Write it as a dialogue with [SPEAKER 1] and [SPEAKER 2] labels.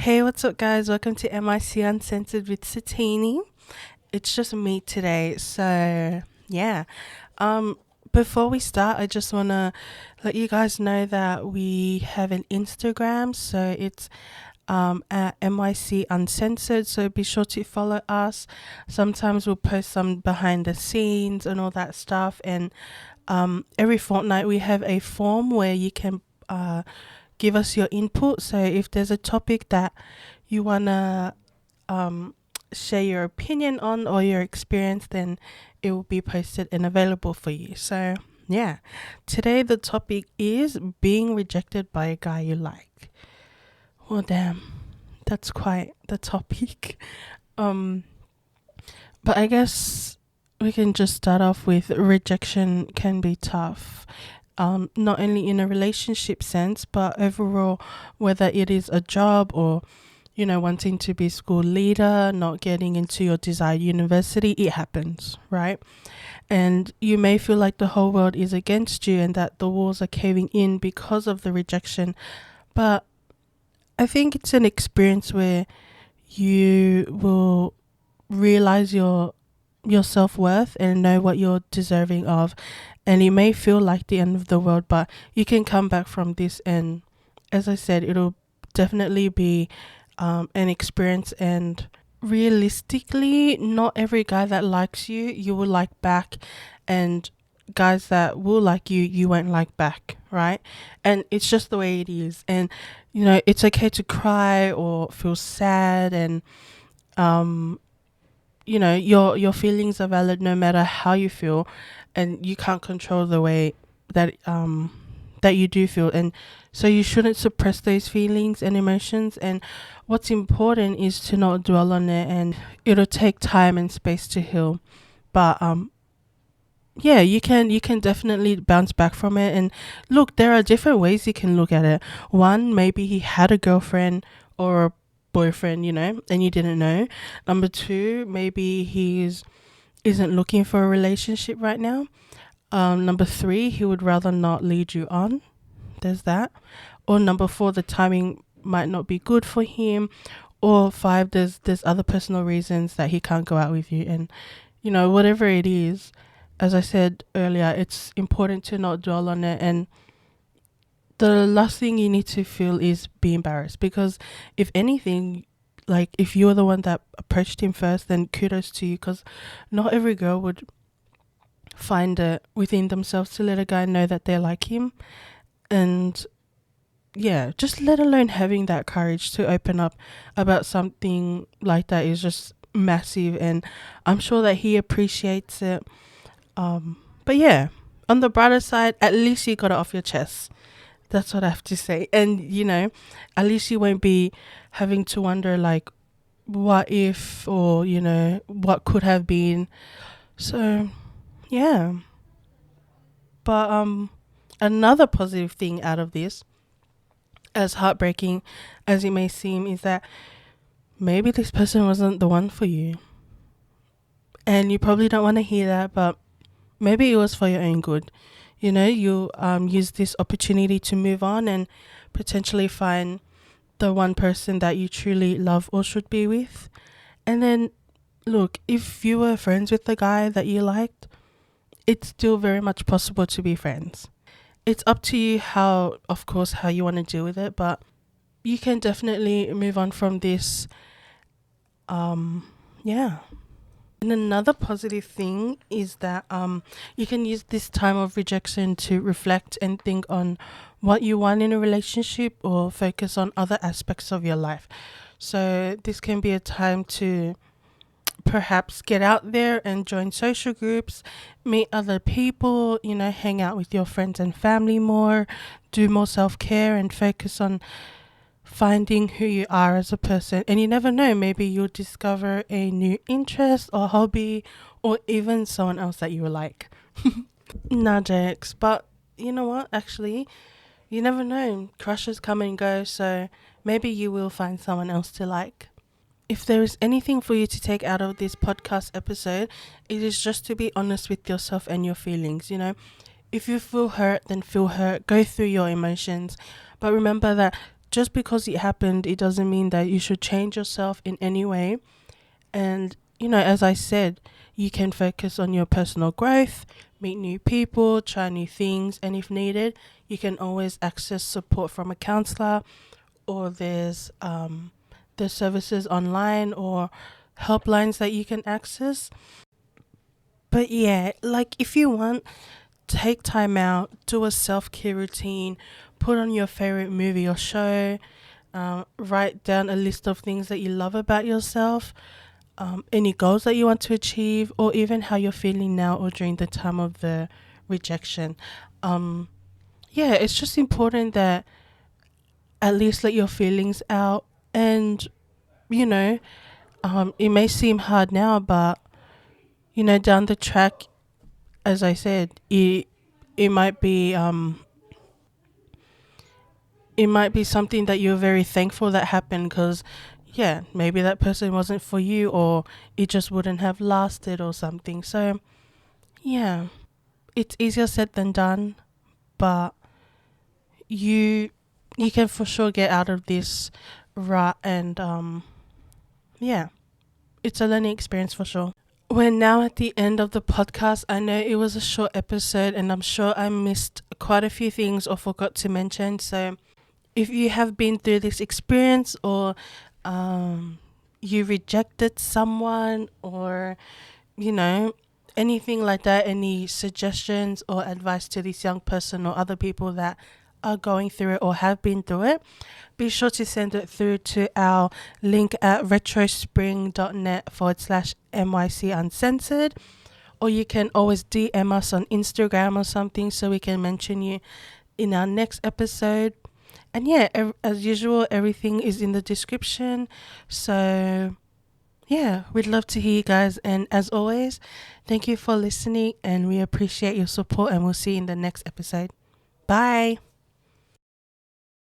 [SPEAKER 1] Hey, what's up, guys? Welcome to MYC Uncensored with Satini. It's just me today, so yeah. Um, Before we start, I just wanna let you guys know that we have an Instagram, so it's at MYC Uncensored. So be sure to follow us. Sometimes we'll post some behind the scenes and all that stuff, and every fortnight we have a form where you can give us your input. So if there's a topic that you want to um, share your opinion on or your experience, then it will be posted and available for you. So, yeah. Today, the topic is being rejected by a guy you like. Well, damn. That's quite the topic. Um, but I guess we can just start off with rejection can be tough. Not only in a relationship sense, but overall, whether it is a job or, wanting to be school leader, not getting into your desired university, it happens, right? And you may feel like the whole world is against you and that the walls are caving in because of the rejection. But I think it's an experience where you will realize your self-worth and know what you're deserving of, and it may feel like the end of the world, but you can come back from this. And as I said, it'll definitely be an experience, and realistically not every guy that likes you will like back, and guys that will like you won't like back, right? And it's just the way it is. And it's okay to cry or feel sad, and um your feelings are valid no matter how you feel, and you can't control the way that you do feel, and so you shouldn't suppress those feelings and emotions. And what's important is to not dwell on it, and it'll take time and space to heal. But yeah, you can definitely bounce back from it. And look, there are different ways you can look at it. One, maybe he had a girlfriend or a boyfriend, and you didn't know. Number two, maybe he's isn't looking for a relationship right now. Number three, he would rather not lead you on. There's that. Or number four, the timing might not be good for him. Or five, there's other personal reasons that he can't go out with you. And whatever it is, as I said earlier, it's important to not dwell on it. And the last thing you need to feel is be embarrassed, because if anything, like if you're the one that approached him first, then kudos to you, because not every girl would find it within themselves to let a guy know that they like him. And yeah, just let alone having that courage to open up about something like that is just massive, and I'm sure that he appreciates it. But yeah, on the brighter side, at least you got it off your chest. That's what I have to say. And at least you won't be having to wonder, like, what if, or what could have been. So yeah. But another positive thing out of this, as heartbreaking as it may seem, is that maybe this person wasn't the one for you. And you probably don't want to hear that, but maybe it was for your own good. You use this opportunity to move on and potentially find the one person that you truly love or should be with. And then, look, if you were friends with the guy that you liked, it's still very much possible to be friends. It's up to you how you want to deal with it, but you can definitely move on from this. Yeah. And another positive thing is that you can use this time of rejection to reflect and think on what you want in a relationship, or focus on other aspects of your life. So this can be a time to perhaps get out there and join social groups, meet other people, hang out with your friends and family more, do more self-care, and focus on finding who you are as a person. And you never know, maybe you'll discover a new interest or hobby, or even someone else that you like. Nah, jokes. But you know what? Actually, you never know. Crushes come and go, so maybe you will find someone else to like. If there is anything for you to take out of this podcast episode, it is just to be honest with yourself and your feelings. If you feel hurt, then feel hurt. Go through your emotions. But remember that just because it happened, it doesn't mean that you should change yourself in any way. And, as I said, you can focus on your personal growth, meet new people, try new things, and if needed, you can always access support from a counselor, or there's services online or helplines that you can access. But yeah, like if you want, take time out, do a self-care routine, put on your favorite movie or show, write down a list of things that you love about yourself, any goals that you want to achieve, or even how you're feeling now or during the time of the rejection. Yeah, it's just important that at least let your feelings out. And, you know, it may seem hard now, but, down the track, as I said, it might be it might be something that you're very thankful that happened, because yeah, maybe that person wasn't for you, or it just wouldn't have lasted or something. So yeah, it's easier said than done, but you you can for sure get out of this rut. And yeah, it's a learning experience for sure. We're now at the end of the podcast. I know it was a short episode, and I'm sure I missed quite a few things or forgot to mention. So if you have been through this experience, or you rejected someone, or anything like that, any suggestions or advice to this young person or other people that are going through it or have been through it, be sure to send it through to our link at retrospring.net/MYC Uncensored, or you can always DM us on Instagram or something so we can mention you in our next episode. And yeah, as usual, everything is in the description. So yeah, we'd love to hear you guys. And as always, thank you for listening, and we appreciate your support, and we'll see you in the next episode. Bye.